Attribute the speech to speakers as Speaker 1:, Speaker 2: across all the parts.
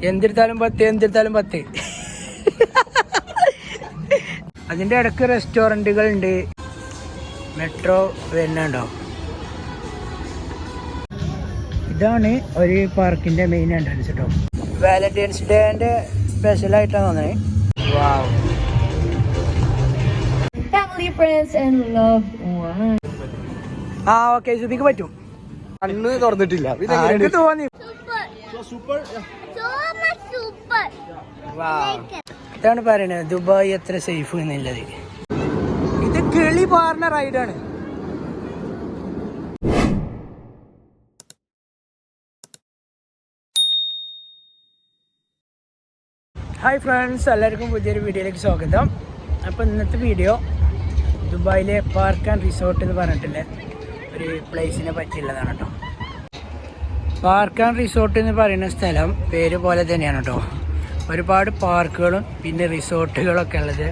Speaker 1: എന്തിരുത്താലും 10 അതിൻ്റെ ഇടയ്ക്ക് റെസ്റ്റോറൻറ്റുകൾ ഉണ്ട്. മെട്രോ വരുന്നുണ്ടോ? ഇതാണ് ഒരു പാർക്കിൻ്റെ മെയിൻ എൻട്രൻസ് കേട്ടോ. വാലന്റൈൻസ് ഡേൻ്റെ സ്പെഷ്യലായിട്ടാണ് തോന്നുന്നത്. Wow.
Speaker 2: Family, friends and loved ones.
Speaker 1: Okay, സുബിക്ക് പറ്റും.
Speaker 3: കണ്ണ് തുറന്നിട്ടില്ല.
Speaker 1: എനിക്ക് തോന്നി. ഇതാണ് പറയണത് ദുബായ് എത്ര സേഫ് എന്നുള്ളത്. ഇത് കിളി പാർന്ന റൈഡാണ്. ഹായ് ഫ്രണ്ട്സ്, എല്ലാവർക്കും പുതിയൊരു വീഡിയോയിലേക്ക് സ്വാഗതം. അപ്പോൾ ഇന്നത്തെ വീഡിയോ ദുബായിലെ പാർക്ക് ആൻഡ് റിസോർട്ട് എന്ന് പറഞ്ഞിട്ടുള്ള ഒരു പ്ലേസിനെ പറ്റിയുള്ളതാണ് കേട്ടോ. പാർക്ക് ആൻഡ് റിസോർട്ട് എന്ന് പറയുന്ന സ്ഥലം പേര് പോലെ തന്നെയാണ് കേട്ടോ. ഒരുപാട് പാർക്കുകളും പിന്നെ റിസോർട്ടുകളൊക്കെ ഉള്ളത്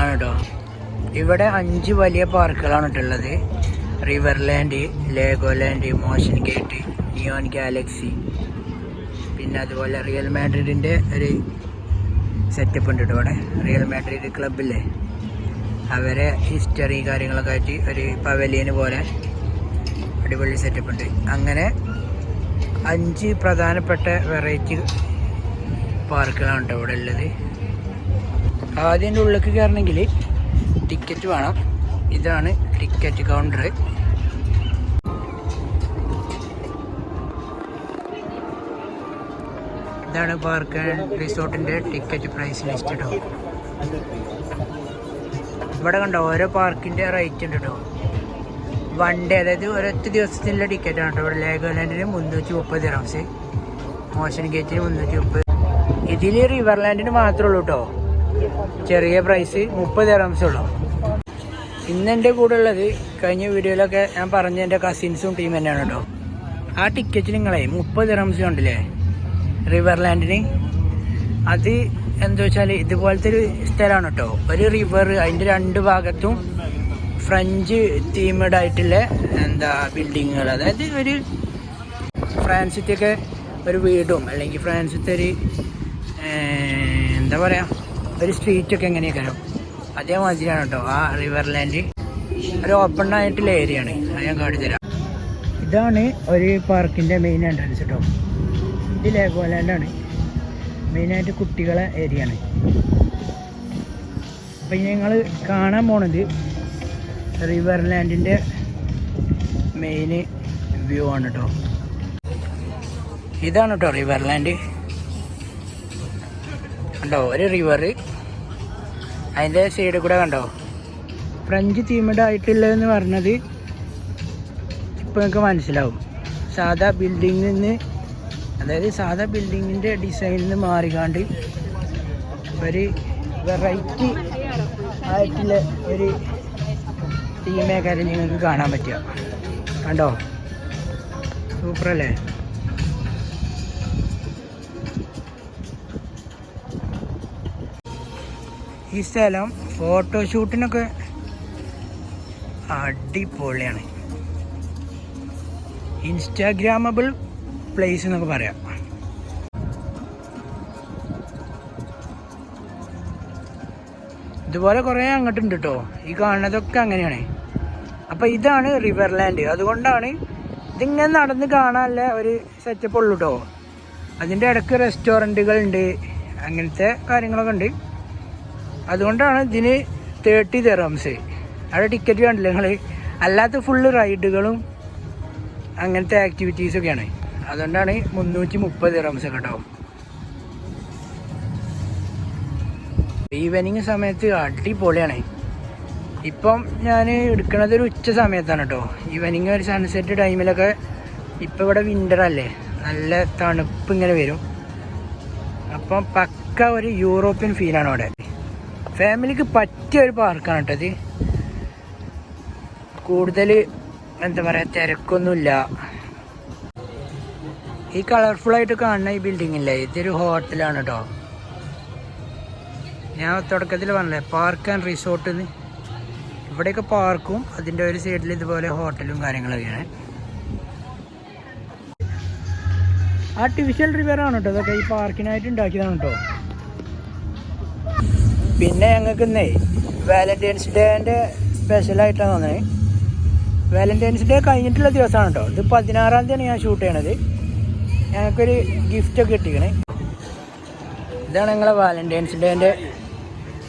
Speaker 1: ആണ് കേട്ടോ. ഇവിടെ 5 വലിയ പാർക്കുകളാണ് കേട്ടുള്ളത്. Riverland, Legoland, Motiongate, Neon Galaxy, പിന്നെ അതുപോലെ റിയൽ മാഡ്രിഡിൻ്റെ ഒരു സെറ്റപ്പ് ഉണ്ട് കേട്ടോ. ഇവിടെ റിയൽ മാഡ്രിഡ് ക്ലബില്ലേ, അവരെ ഹിസ്റ്ററി കാര്യങ്ങളൊക്കെ ആയിട്ട് ഒരു പവലിയന് പോലെ അടിപൊളി സെറ്റപ്പ് ഉണ്ട്. അങ്ങനെ 5 പ്രധാനപ്പെട്ട വെറൈറ്റി പാർക്കുകളാണ് കേട്ടോ ഇവിടെ ഉള്ളത്. ആദ്യം ഉള്ളിലേക്ക് കയറണമെങ്കിൽ ടിക്കറ്റ് വേണം. ഇതാണ് ടിക്കറ്റ് കൗണ്ടർ. ഇതാണ് പാർക്ക് ആൻഡ് റിസോർട്ടിൻ്റെ ടിക്കറ്റ് പ്രൈസ് ലിസ്റ്റ് കേട്ടോ. ഇവിടെ കണ്ടോ ഓരോ പാർക്കിൻ്റെ റേറ്റ് ഉണ്ട് കേട്ടോ. 1 ഡേ, അതായത് ഒരൊറ്റ ദിവസത്തിനുള്ള ടിക്കറ്റാണ് കേട്ടോ. ഇവിടെ ലേഗോലാൻഡിന് 330 ദിറംസ്, മോഷൻ ഗേറ്റിന് 330. ഇതിൽ റിവർലാൻഡിന് മാത്രമേ ഉള്ളൂ കേട്ടോ ചെറിയ പ്രൈസ്, 30 ദിറംസ് ഉള്ളൂ. ഇന്ന് എൻ്റെ കൂടെ ഉള്ളത്, കഴിഞ്ഞ വീഡിയോയിലൊക്കെ ഞാൻ പറഞ്ഞ എൻ്റെ കസിൻസും ടീം തന്നെയാണ് കേട്ടോ. ആ ടിക്കറ്റ് നിങ്ങളെ 30 ദിറംസ് കണ്ടില്ലേ റിവർലാൻഡിന്. അത് എന്താ വെച്ചാൽ ഇതുപോലത്തെ ഒരു സ്ഥലമാണ് കേട്ടോ. ഒരു റിവർ, അതിൻ്റെ 2 ഭാഗത്തും ഫ്രഞ്ച് തീമഡ് ആയിട്ടുള്ള ബിൽഡിങ്ങുകൾ, അതായത് ഒരു ഫ്രാൻസിലത്തെയൊക്കെ ഒരു വീടും അല്ലെങ്കിൽ ഫ്രാൻസിലത്തെ ഒരു എന്താ പറയുക ഒരു സ്ട്രീറ്റൊക്കെ എങ്ങനെയൊക്കെ അതേമാതിരിയാണ് കേട്ടോ ആ റിവർലാൻഡ്. ഒരു ഓപ്പൺ ആയിട്ടുള്ള ഏരിയയാണ്. അത് ഞാൻ കാണിച്ചുതരാം. ഇതാണ് ഒരു പാർക്കിൻ്റെ മെയിൻ എൻട്രൻസ് കേട്ടോ. ഇത് ലേഗോലാൻഡാണ്. മെയിനായിട്ട് കുട്ടികളെ ഏരിയ ആണ്. അപ്പം ഞങ്ങൾ കാണാൻ പോണത് റിവർലാൻഡിൻ്റെ മെയിൻ വ്യൂ ആണ് കേട്ടോ. ഇതാണ് കേട്ടോ റിവർലാൻഡ്. കണ്ടോ ഒരു റിവർ, അതിൻ്റെ സൈഡിൽ കൂടെ കണ്ടോ ഫ്രഞ്ച് തീമഡ് ആയിട്ടുള്ളതെന്ന് പറഞ്ഞത് ഇപ്പോൾ നിങ്ങൾക്ക് മനസ്സിലാവും. സാധാ ബിൽഡിങ്ങിൽ നിന്ന്, അതായത് സാധാ ബിൽഡിങ്ങിൻ്റെ ഡിസൈനിൽ നിന്ന് മാറിക്കാണ്ട് ഒരു വെറൈറ്റി ആയിട്ടുള്ള ഒരു തീമേക്കാര്യം നിങ്ങൾക്ക് കാണാൻ പറ്റുക. കണ്ടോ സൂപ്പറല്ലേ. ഈ സ്ഥലം ഫോട്ടോഷൂട്ടിനൊക്കെ അടിപൊളിയാണ്. ഇൻസ്റ്റാഗ്രാമബിൾ പ്ലേസ് എന്നൊക്കെ പറയാം. ഇതുപോലെ കുറേ അങ്ങോട്ടുണ്ട് കേട്ടോ. ഈ കാണുന്നതൊക്കെ അങ്ങനെയാണ്. അപ്പം ഇതാണ് റിവർലാൻഡ്. അതുകൊണ്ടാണ് ഇതിങ്ങനെ നടന്ന് കാണാനുള്ള ഒരു സെറ്റപ്പ് ഉള്ളൂ കേട്ടോ. അതിൻ്റെ ഇടയ്ക്ക് റെസ്റ്റോറൻറ്റുകളുണ്ട്, അങ്ങനത്തെ കാര്യങ്ങളൊക്കെ ഉണ്ട്. അതുകൊണ്ടാണ് ഇതിന് 30 ദിറംസ്. അവിടെ ടിക്കറ്റ് കണ്ടില്ല നിങ്ങൾ. അല്ലാത്ത ഫുള്ള് റൈഡുകളും അങ്ങനത്തെ ആക്ടിവിറ്റീസൊക്കെയാണ്. അതുകൊണ്ടാണ് 330 ദിറംസ് കേട്ടോ. ഈവനിങ് സമയത്ത് അടിപൊളിയാണ്. ഇപ്പം ഞാൻ എടുക്കുന്നത് ഒരു ഉച്ച സമയത്താണ് കേട്ടോ. ഈവനിങ് ഒരു സൺസെറ്റ് ടൈമിലൊക്കെ. ഇപ്പം ഇവിടെ വിൻ്ററല്ലേ, നല്ല തണുപ്പ് ഇങ്ങനെ വരും. അപ്പം പക്ക ഒരു യൂറോപ്യൻ ഫീലാണ് അവിടെ. ഫാമിലിക്ക് പറ്റിയ ഒരു പാർക്കാണ് കേട്ടോ ഇത്. കൂടുതൽ എന്താ പറയുക തിരക്കൊന്നുമില്ല. ഈ കളർഫുള്ളായിട്ട് കാണുന്ന ഈ ബിൽഡിംഗ് ഇല്ലേ, ഇതൊരു ഹോട്ടലാണ് കേട്ടോ. ഞാൻ തുടക്കത്തിൽ പറഞ്ഞില്ലേ പാർക്ക് ആൻഡ് റിസോർട്ട്. ഇവിടെയൊക്കെ പാർക്കും അതിൻ്റെ ഒരു സൈഡിൽ ഇതുപോലെ ഹോട്ടലും കാര്യങ്ങളൊക്കെയാണ്. ആർട്ടിഫിഷ്യൽ റിവറാണ് കേട്ടോ ഇതൊക്കെ, ഈ പാർക്കിനായിട്ട് ഉണ്ടാക്കിയതാണ് കേട്ടോ. പിന്നെ ഞങ്ങൾക്ക് ഇന്നേ വാലന്റൈൻസ് ഡേൻ്റെ സ്പെഷ്യലായിട്ടാണ് തോന്നുന്നത്. വാലന്റൈൻസ് ഡേ കഴിഞ്ഞിട്ടുള്ള ദിവസമാണ് കേട്ടോ ഇത്. 16-ാം തീയതിയാണ് ഞാൻ ഷൂട്ട് ചെയ്യണത്. ഞങ്ങൾക്കൊരു ഗിഫ്റ്റൊക്കെ കിട്ടിക്കണേ. ഇതാണ് ഞങ്ങളെ വാലന്റൈൻസ് ഡേൻ്റെ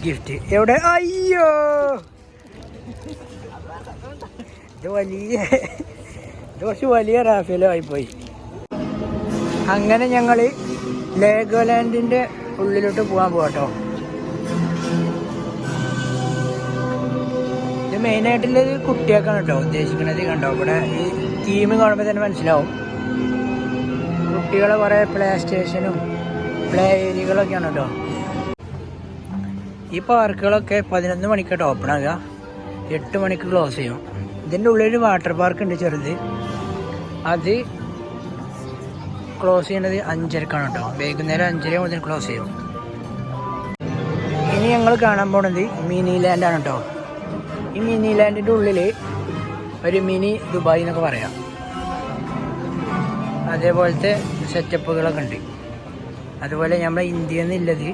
Speaker 1: ഗിഫ്റ്റ്. എവിടെ? അയ്യോ, ഇത് കുറച്ച് വലിയ റാഫേലോ ആയിപ്പോയി. അങ്ങനെ ഞങ്ങൾ ലേഗോലാൻഡിൻ്റെ ഉള്ളിലോട്ട് പോകാൻ പോകട്ടോ. ഇത് മെയിനായിട്ടുള്ളത് കുട്ടികൾക്കാണ് കേട്ടോ ഉദ്ദേശിക്കുന്നത്. കണ്ടോ ഇവിടെ ഈ തീം കാണുമ്പോൾ തന്നെ മനസ്സിലാവും. കുട്ടികളെ കുറേ പ്ലേ സ്റ്റേഷനും പ്ലേ ഏരിയകളൊക്കെയാണ് കേട്ടോ. ഈ പാർക്കുകളൊക്കെ 11 മണിക്കാട്ടോ ഓപ്പൺ ആകുക, 8 മണിക്ക് ക്ലോസ് ചെയ്യും. ഇതിൻ്റെ ഉള്ളിൽ വാട്ടർ പാർക്ക് ഉണ്ട് ചെറുത്, അത് ക്ലോസ് ചെയ്യുന്നത് 5:30-ക്കാണ് കേട്ടോ. വൈകുന്നേരം 5:30 മുതൽ ക്ലോസ് ചെയ്യും. ഇനി ഞങ്ങൾ കാണാൻ പോണത് മിനി ലാൻഡാണ് കേട്ടോ. ഈ മിനി ലാൻഡിൻ്റെ ഉള്ളിൽ ഒരു മിനി ദുബായ് എന്നൊക്കെ പറയാം, അതേപോലത്തെ സെറ്റപ്പുകളൊക്കെ ഉണ്ട്. അതുപോലെ നമ്മുടെ ഇന്ത്യയിൽ നിന്നുള്ളത്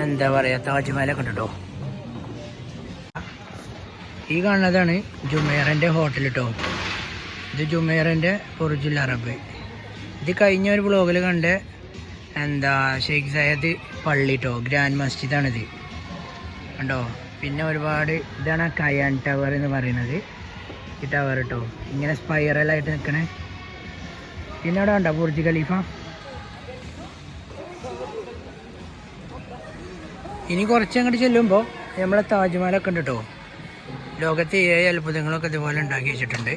Speaker 1: എന്താ പറയുക, താജ്മഹലൊക്കെ ഉണ്ട് കേട്ടോ. ഈ കാണുന്നതാണ് ജുമേറൻ്റെ ഹോട്ടൽ കേട്ടോ. ഇത് ജുമേറൻ്റെ ബുർജുൽ അറബ്. ഇത് കഴിഞ്ഞ ഒരു വ്ളോഗിൽ കണ്ട ഷെയ്ഖ് സയദ് പള്ളി കേട്ടോ, ഗ്രാൻഡ് മസ്ജിദാണിത് കണ്ടോ. പിന്നെ ഒരുപാട് ഇതാണ് കയാൻ ടവർ എന്ന് പറയുന്നത്. ഈ ടവർ കേട്ടോ ഇങ്ങനെ സ്പൈറലായിട്ട് നിൽക്കണേ. പിന്നെ അവിടെ ഉണ്ടോ ബുർജ് ഖലീഫ. ഇനി കുറച്ചങ്ങോട്ട് ചെല്ലുമ്പോൾ നമ്മളെ താജ്മഹലൊക്കെ ഉണ്ട് കേട്ടോ. ലോകത്തെ 7 അത്ഭുതങ്ങളൊക്കെ ഇതുപോലെ ഉണ്ടാക്കി വെച്ചിട്ടുണ്ട്.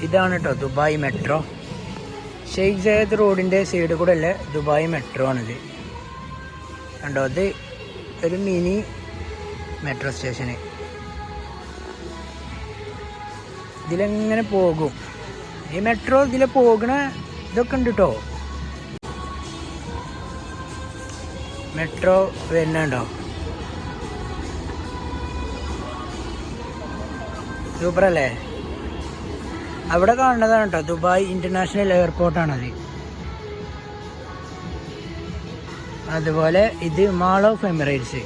Speaker 1: ഇതാണ് കേട്ടോ ദുബായ് മെട്രോ. ഷെയ്ഖ് സയദ് റോഡിൻ്റെ സൈഡിൽ കൂടെ അല്ലേ ദുബായ് മെട്രോ ആണിത് കണ്ടോ. ഇത് ഒരു മിനി മെട്രോ സ്റ്റേഷന്. ഇതിലെങ്ങനെ പോകും ഈ മെട്രോ, ഇതിൽ പോകുന്ന ഇതൊക്കെ ഉണ്ട് കേട്ടോ. മെട്രോ വരുന്നുണ്ടോ, സൂപ്പറല്ലേ. അവിടെ കാണുന്നതാണ് കേട്ടോ ദുബായ് ഇൻ്റർനാഷണൽ എയർപോർട്ടാണത്. അതുപോലെ ഇത് മാൾ ഓഫ് എമിറേറ്റ്സ്.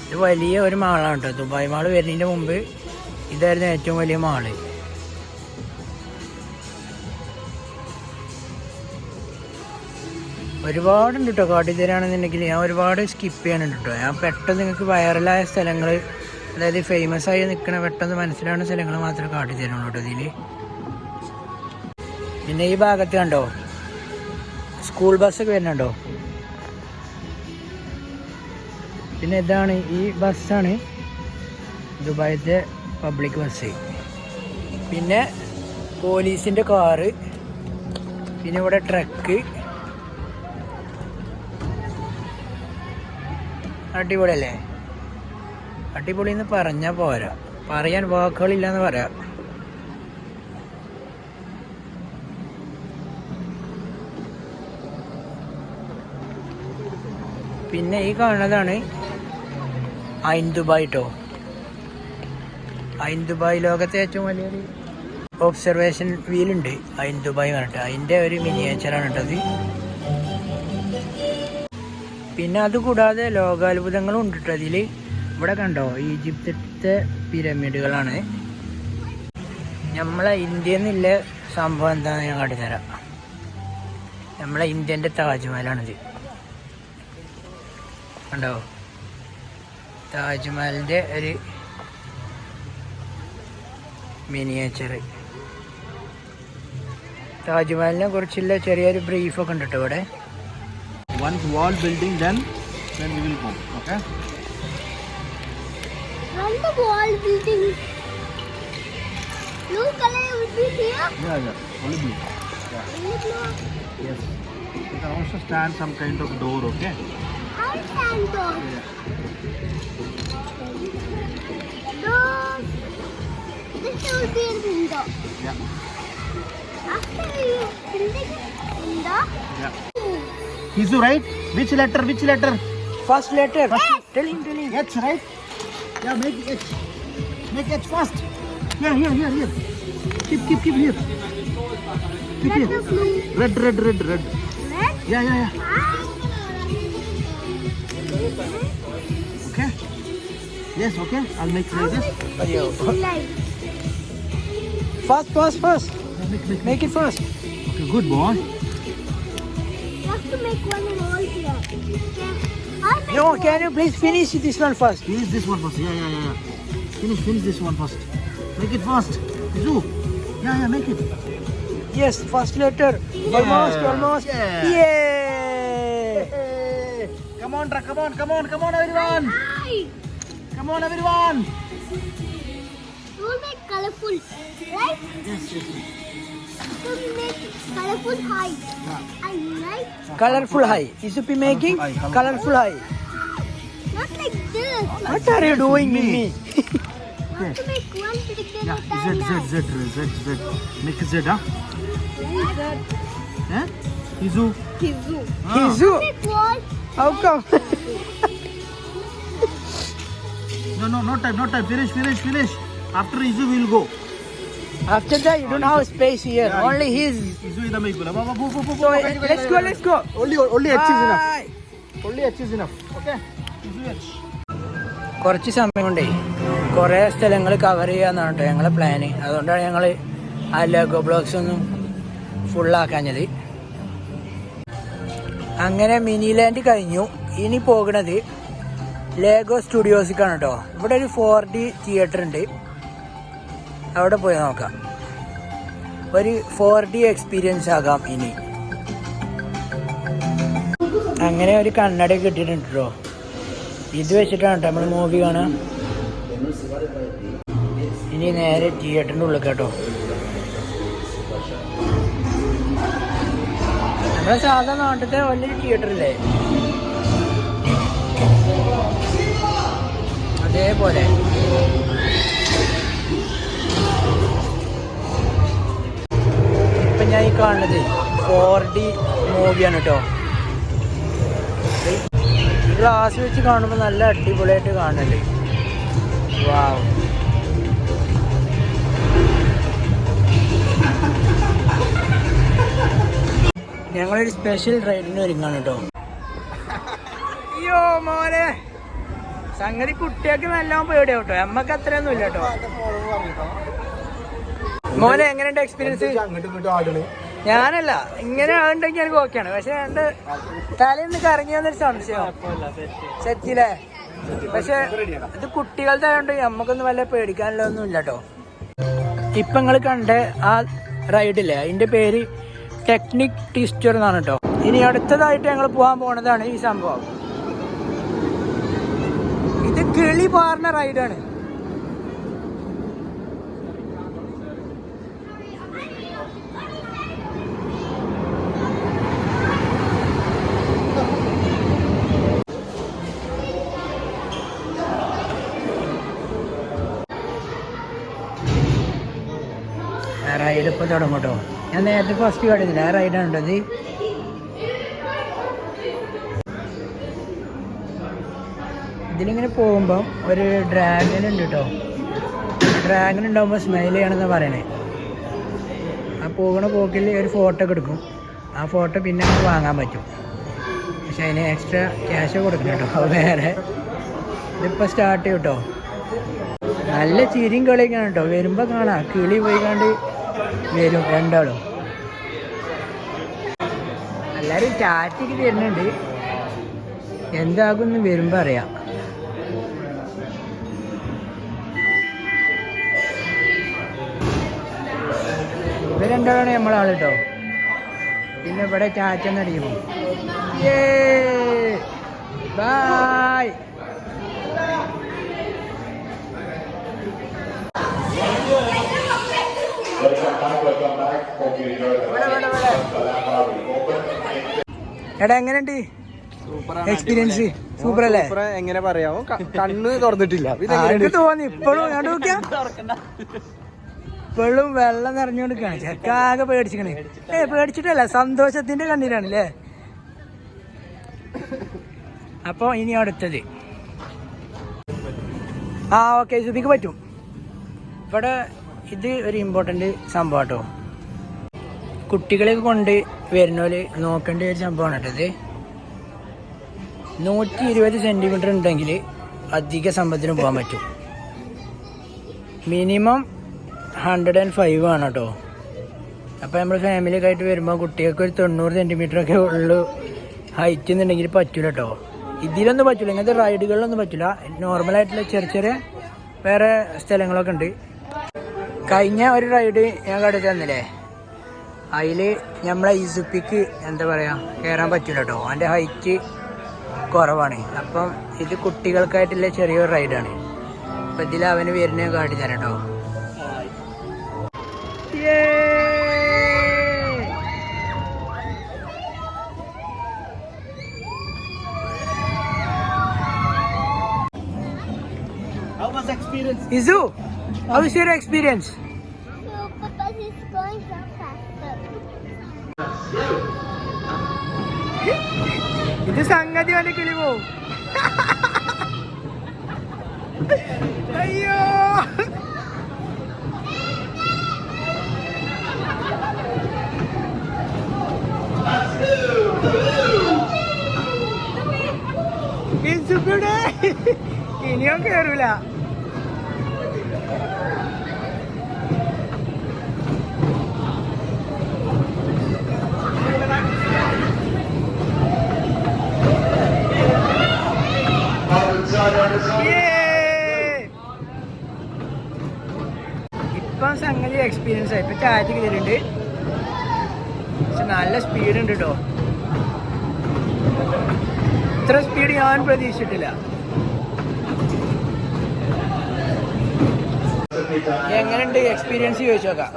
Speaker 1: ഇത് വലിയ ഒരു മാളാണ് കേട്ടോ. ദുബായ് മാൾ വരുന്നതിൻ്റെ മുമ്പ് ഇതായിരുന്നു ഏറ്റവും വലിയ മാള്. ഒരുപാടുണ്ട് കേട്ടോ കാട്ടിത്തരാണെന്നുണ്ടെങ്കിൽ. ഞാൻ ഒരുപാട് സ്കിപ്പ് ചെയ്യാനുണ്ട് കേട്ടോ. ഞാൻ പെട്ടെന്ന് നിങ്ങൾക്ക് വൈറലായ സ്ഥലങ്ങൾ, അതായത് ഫേമസ് ആയി നിൽക്കണ പെട്ടെന്ന് മനസ്സിലാവുന്ന സ്ഥലങ്ങൾ മാത്രമേ കാട്ടിത്തരുള്ളൂ കേട്ടോ ഇതിൽ. പിന്നെ ഈ ഭാഗത്ത് കണ്ടോ സ്കൂൾ ബസ്സൊക്കെ വരുന്നുണ്ടോ. പിന്നെ ഇതാണ് ഈ ബസ്സാണ് ദുബായിത്തെ പബ്ലിക് ബസ്. പിന്നെ പോലീസിൻ്റെ കാറ്, പിന്നെ ഇവിടെ ട്രക്ക്. അടിപൊളിയല്ലേ. അടിപൊളി എന്ന് പറഞ്ഞാൽ പോരാ, പറയാൻ വാക്കുകളില്ലെന്ന് പറയാം. പിന്നെ ഈ കാണുന്നതാണ് ഐൻ ദുബായ് കേട്ടോ. ഐൻ ദുബായ് ലോകത്തെ ഏറ്റവും വലിയൊരു ഒബ്സർവേഷൻ വീലുണ്ട് ഐൻ ദുബായ് പറഞ്ഞിട്ട്. അതിൻ്റെ ഒരു മിനിയേച്ചറാണ് കേട്ടത്. പിന്നെ അതുകൂടാതെ ലോകാത്ഭുതങ്ങളും ഉണ്ട് കേട്ടോ അതിൽ. ഇവിടെ കണ്ടോ ഈജിപ്തിലത്തെ പിരമിഡുകളാണ്. നമ്മളെ ഇന്ത്യയിൽ നിന്നുള്ള സംഭവം എന്താണെന്ന് ഞാൻ കാട്ടിത്തരാം. നമ്മളെ ഇന്ത്യൻ്റെ താജ്മഹലാണിത് കണ്ടോ. താജ്മഹലിൻ്റെ ഒരു മിനിയേച്ചർ. താജ്മഹലിനെ കുറിച്ചുള്ള ചെറിയൊരു ബ്രീഫൊക്കെ ഉണ്ട് കേട്ടോ ഇവിടെ.
Speaker 3: Once wall building done, then we will go. Okay?
Speaker 4: From the wall building, blue color would be here.
Speaker 3: Yeah. Only blue. Yeah.
Speaker 4: Only blue.
Speaker 3: Yes. You can also stand some kind of door. Okay?
Speaker 4: How stand door? Doors. This will be a window.
Speaker 3: Yeah.
Speaker 4: After you building window.
Speaker 3: Yeah. Kisu, right? Which letter? Which letter?
Speaker 1: First letter. Tell him.
Speaker 3: H, right? Yeah, make H. Make H fast. Here. Keep here. Keep
Speaker 4: That's
Speaker 3: here.
Speaker 4: the blue.
Speaker 3: Red.
Speaker 4: Red?
Speaker 3: Yeah. Okay. Yes, okay. I'll make like this.
Speaker 4: Light.
Speaker 1: Fast.
Speaker 3: Yeah,
Speaker 1: Make it fast.
Speaker 3: Okay, good boy.
Speaker 4: You have to make one hole here. I'll make
Speaker 1: No,
Speaker 4: one.
Speaker 1: can you please finish this one first?
Speaker 3: Finish this one first. Yeah. Finish this one first. Make it fast. Zoo. Yeah, make it.
Speaker 1: Yes, first letter. Almost.
Speaker 3: Yeah.
Speaker 1: Yay!
Speaker 3: Hey. Come on, everyone.
Speaker 4: Hi.
Speaker 3: Come on, everyone.
Speaker 4: You will make colorful, right?
Speaker 3: Yes.
Speaker 4: You will make colorful high.
Speaker 3: Yeah.
Speaker 4: I like.
Speaker 1: Colorful high. You should be making colorful high.
Speaker 4: Not like this.
Speaker 1: What are you doing, Mimi?
Speaker 4: You have to make one picture
Speaker 3: Yeah,
Speaker 4: at a time now.
Speaker 3: Z. Make it Z, huh? Eh? Izu.
Speaker 4: Kizu.
Speaker 1: Hizu.
Speaker 4: Make one.
Speaker 1: How come?
Speaker 3: No time. Finish. After Izu, we'll go.
Speaker 1: After that, you don't have space here.
Speaker 3: Yeah,
Speaker 1: Only his.
Speaker 3: Izu is the make.
Speaker 1: So let's go.
Speaker 3: Only H is enough.
Speaker 1: Bye.
Speaker 3: Only H is enough. Okay? Izu H.
Speaker 1: കുറച്ച് സമയം കൊണ്ടേ കുറേ സ്ഥലങ്ങൾ cover ചെയ്യാന്നാണ് കേട്ടോ ഞങ്ങളെ plan. അതുകൊണ്ടാണ് ഞങ്ങൾ ആ ലെഗോ ബ്ലോക്സ് ഒന്നും ഫുള്ളാക്കാഞ്ഞത്. അങ്ങനെ മിനി ലാൻഡ് കഴിഞ്ഞു. ഇനി പോകുന്നത് ലെഗോ സ്റ്റുഡിയോസിക്കാണ് കേട്ടോ. ഇവിടെ ഒരു 4D തിയേറ്റർ ഉണ്ട്, അവിടെ പോയി നോക്കാം. ഒരു 4D എക്സ്പീരിയൻസ് ആകാം ഇനി. അങ്ങനെ ഒരു കണ്ണട കിട്ടിയിട്ടുണ്ട് കേട്ടോ. ഇത് വെച്ചിട്ടാണ് കേട്ടോ നമ്മൾ മൂവി കാണാം. ഇനി നേരെ തിയേറ്ററിൻ്റെ ഉള്ളിൽ കേട്ടോ. നമ്മുടെ സാധാ നാട്ടിലത്തെ വലിയൊരു തിയേറ്റർ ഇല്ലേ, അതേപോലെ. ഇപ്പം ഞാൻ ഈ കാണുന്നത് 4D മൂവിയാണ് കേട്ടോ. ഗ്ലാസ് വെച്ച് കാണുമ്പോൾ നല്ല അടിപൊളിയായിട്ട് കാണുന്നുണ്ട്. വാവ്. ഞങ്ങളൊരു സ്പെഷ്യൽ റൈഡിന് ഒരുങ്ങാണ് കേട്ടോ. അയ്യോ മോനെ, സംഗതി കുട്ടികൾക്ക് നല്ലോണം പേടിയാവും കേട്ടോ. നമ്മക്ക് അത്രയൊന്നും ഇല്ല കേട്ടോ. മോനെ എങ്ങനെയുണ്ട് എക്സ്പീരിയൻസ്? ഞാനല്ല, ഇങ്ങനെ ആളുണ്ടെങ്കിൽ എനിക്ക് ഓക്കെയാണ്. പക്ഷെ എന്റെ തലേന്ന് കറങ്ങി വന്നൊരു സംശയം സെറ്റില്ലേ. പക്ഷെ ഇത് കുട്ടികളുടെ ആയതുകൊണ്ട് നമ്മക്കൊന്നും വല്ല പേടിക്കാനുള്ള ഒന്നും ഇല്ല കേട്ടോ. ഇപ്പം നിങ്ങൾ കണ്ട ആ റൈഡില്ലേ, അതിന്റെ പേര് ടെക്നിക് ട്വിസ്റ്റർ എന്നാണ് കേട്ടോ. ഇനി അടുത്തതായിട്ട് ഞങ്ങൾ പോകാൻ പോണതാണ് ഈ സംഭവം. ഇത് കിളി പാർന്ന റൈഡാണ്. റൈഡ് ഇപ്പം തുടങ്ങും കേട്ടോ. ഞാൻ നേരത്തെ ഫസ്റ്റ് കണ്ടില്ല, ആ റൈഡാണ് കേട്ടോ ഇത്. ഇതിലിങ്ങനെ പോകുമ്പോൾ ഒരു ഡ്രാഗൺ ഉണ്ട് കേട്ടോ. ഡ്രാഗൺ ഉണ്ടാകുമ്പോൾ സ്മൈൽ ചെയ്യണമെന്ന് പറയണേ. ആ പോകുന്ന പോക്കിൽ ഒരു ഫോട്ടോ ഒക്കെ എടുക്കും. ആ ഫോട്ടോ പിന്നെ നമുക്ക് വാങ്ങാൻ പറ്റും. പക്ഷെ അതിന് എക്സ്ട്രാ ക്യാഷ് കൊടുക്കണം കേട്ടോ. അത് വേറെ. ഇതിപ്പോൾ സ്റ്റാർട്ട് ചെയ്യും കേട്ടോ. നല്ല ചിരിയും കളിയൊക്കെയാണ് കേട്ടോ. വരുമ്പോൾ കാണാം, കിളി പോയി കണ്ട് വരും രണ്ടാളും. എല്ലാവരും ടാറ്റയ്ക്ക് തരുന്നുണ്ട്. എന്താകുമെന്ന് വരുമ്പോൾ അറിയാം. ഇവർ രണ്ടാളാണ് നമ്മളാൾ കേട്ടോ. പിന്നെ ഇവിടെ ടാറ്റെന്ന് അടിക്കുമോ. ബൈ. എടാ എങ്ങനെയുണ്ട് എക്സ്പീരിയൻസ്? സൂപ്പർ അല്ലേ?
Speaker 5: എങ്ങനെ പറയാമോ, കണ്ണ് തുറന്നിട്ടില്ല.
Speaker 1: എനിക്ക് തോന്നി ഇപ്പോഴും ഞാൻ നോക്കിയാ ഇപ്പോഴും വെള്ളം നിറഞ്ഞുകൊണ്ടിരിക്കുകയാണ്. ചെക്കാകെ പേടിച്ചിക്കണേ. പേടിച്ചിട്ടല്ല, സന്തോഷത്തിന്റെ കണ്ണീരാണല്ലേ. അപ്പോൾ ഇനി അടുത്തത് ഓക്കെ സുബിക്ക് പറ്റും. ഇവിടെ ഇത് ഒരു ഇമ്പോർട്ടൻ്റ് സംഭവം കേട്ടോ. കുട്ടികളെ കൊണ്ട് വരുന്നോല് നോക്കേണ്ട ഒരു സംഭവമാണ് കേട്ടോ ഇത്. 120 സെൻറ്റിമീറ്റർ ഉണ്ടെങ്കിൽ അധിക സംഭവത്തിന് പോകാൻ പറ്റും. മിനിമം 105 ആണ് കേട്ടോ. അപ്പോൾ നമ്മൾ ഫാമിലിയൊക്കെ ആയിട്ട് വരുമ്പോൾ കുട്ടികൾക്ക് ഒരു 90 സെൻറ്റിമീറ്ററൊക്കെ ഉള്ളു ഹൈറ്റ് എന്നുണ്ടെങ്കിൽ പറ്റില്ല കേട്ടോ. ഇതിലൊന്നും പറ്റില്ല, ഇങ്ങനത്തെ റൈഡുകളിലൊന്നും പറ്റില്ല. നോർമലായിട്ടുള്ള ചെറിയ ചെറിയ വേറെ സ്ഥലങ്ങളൊക്കെ ഉണ്ട്. കഴിഞ്ഞ ഒരു റൈഡ് ഞാൻ കടത്തി തന്നില്ലേ, അതിൽ നമ്മളെ ഇസുപ്പിക്ക് എന്താ പറയുക കയറാൻ പറ്റില്ല കേട്ടോ. അതിൻ്റെ ഹൈറ്റ് കുറവാണ്. അപ്പം ഇത് കുട്ടികൾക്കായിട്ടുള്ള ചെറിയൊരു റൈഡാണ്. അപ്പം ഇതിൽ അവന് വരുന്ന കാട്ടി തരാം കേട്ടോ.
Speaker 3: How was the experience?
Speaker 1: Izu, how is your experience?
Speaker 4: So, Papa is going so faster.
Speaker 1: ഇത് സംഗതി വല്ല കിളി പോവും. അയ്യോ ഇനിയും കേറൂല. ഇപ്പം സംഗതി എക്സ്പീരിയൻസ് ആയി. ഇപ്പം ചാറ്റ് കയറിയിട്ടുണ്ട്, പക്ഷെ നല്ല സ്പീഡ് ഉണ്ട് കേട്ടോ. ഇത്ര സ്പീഡ് ഞാൻ പ്രതീക്ഷിച്ചിട്ടില്ല. എങ്ങനെയുണ്ട് എക്സ്പീരിയൻസ് ചോദിച്ചു നോക്കാം.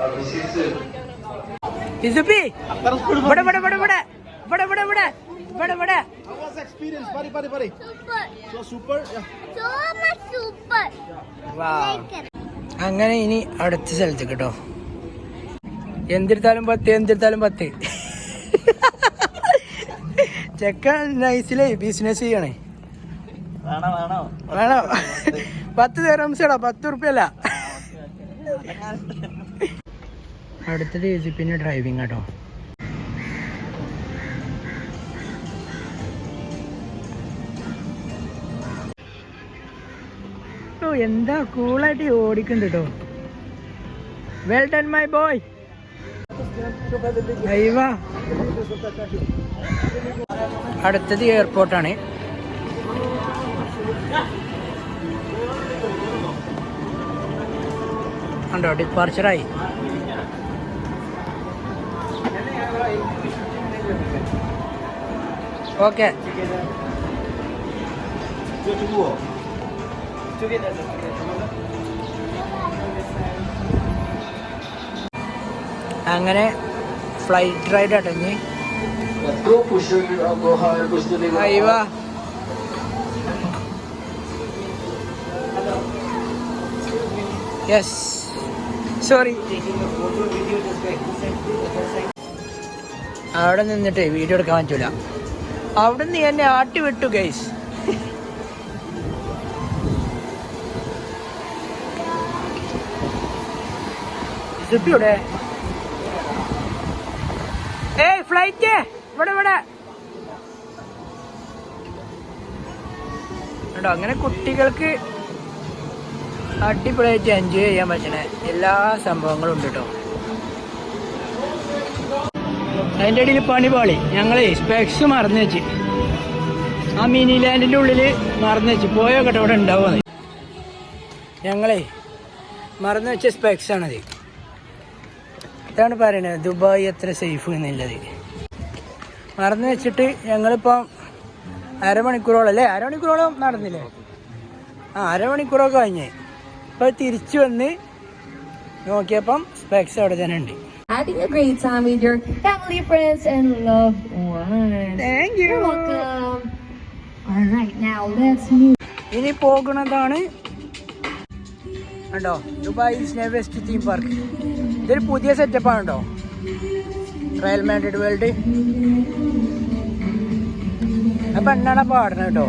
Speaker 1: ഇസുപ്പി ഇവിടെ ഇവിടെ ഇവിടെ ഇവിടെ ഇവിടെ ഇവിടെ ഇവിടെ ഇവിടെ ഇവിടെ.
Speaker 3: How was the experience? Pari.
Speaker 4: Super.
Speaker 3: So super. Yeah.
Speaker 4: So much super. Like it.
Speaker 1: അങ്ങനെ ഇനി അടുത്ത സ്ഥലത്ത് കേട്ടോ. എന്തിരുത്താലും 10 ചെക്ക നൈസിലേ ബിസിനസ് ചെയ്യണേ. വേണോ 10 ദിർഹംസടാ, 10 ഉറുപ്പ്യല്ല. അടുത്തത് പിന്നെ ഡ്രൈവിംഗ് കേട്ടോ. എന്താ കൂളായിട്ട് ഓടിക്കുന്നുണ്ട് കേട്ടോ. Well done my boy. അയ്യവാ, അടുത്തത് എയർപോർട്ടാണ്. കണ്ടോ ഡിപ്പാർച്ചറായി. ഓക്കെ അങ്ങനെ ഫ്ലൈറ്റ് റൈഡ് അടഞ്ഞ് അയ്യവാ. Yes sorry. അവിടെ നിന്നിട്ട് വീഡിയോ എടുക്കാൻ പറ്റൂല. അവിടെ നിന്ന് എന്നെ ആട്ടി വിട്ടു ഗൈസ്. ഇവിടെ ഏയ് ഫ്ലൈറ്റ് ഇവിടെ ഇവിടെ കേട്ടോ. അങ്ങനെ കുട്ടികൾക്ക് അടിപൊളിയായിട്ട് എൻജോയ് ചെയ്യാൻ പറ്റണ എല്ലാ സംഭവങ്ങളും ഉണ്ട് കേട്ടോ. അതിൻ്റെ ഇടയിൽ പണിപാളി. ഞങ്ങളെ സ്പെക്സ് മറന്നു വെച്ച് ആ മിനി ലാൻഡിൻ്റെ ഉള്ളിൽ മറന്നു വെച്ച് പോയോ കേട്ടോ. ഇവിടെ ഉണ്ടാവുമെന്ന് ഞങ്ങളെ മറന്നു വെച്ച സ്പെക്സ് ആണത്. ഇതാണ് പറയണത് ദുബായ് എത്ര സേഫ് എന്നുള്ളത്. മറന്നു വെച്ചിട്ട് ഞങ്ങളിപ്പം അരമണിക്കൂറോളം നടന്നില്ലേ. അരമണിക്കൂറൊക്കെ കഴിഞ്ഞ് ഇപ്പം തിരിച്ചു വന്ന് നോക്കിയപ്പം സ്പെക്സ് അവിടെ തന്നെ ഉണ്ട്.
Speaker 2: Having a great time with your family, friends, and loved ones.
Speaker 1: Thank you.
Speaker 2: You're welcome. All right, now let's move.
Speaker 1: ഇനി പോകുന്നതാണ് കണ്ടോ ദുബായ് സ്നേവെസ്റ്റ് തീം പാർക്ക്. ഇതൊരു പുതിയ സെറ്റപ്പാണ് കേട്ടോ. Real Madrid world. അപ്പം എന്നാണ് പാടുന്നത് കേട്ടോ.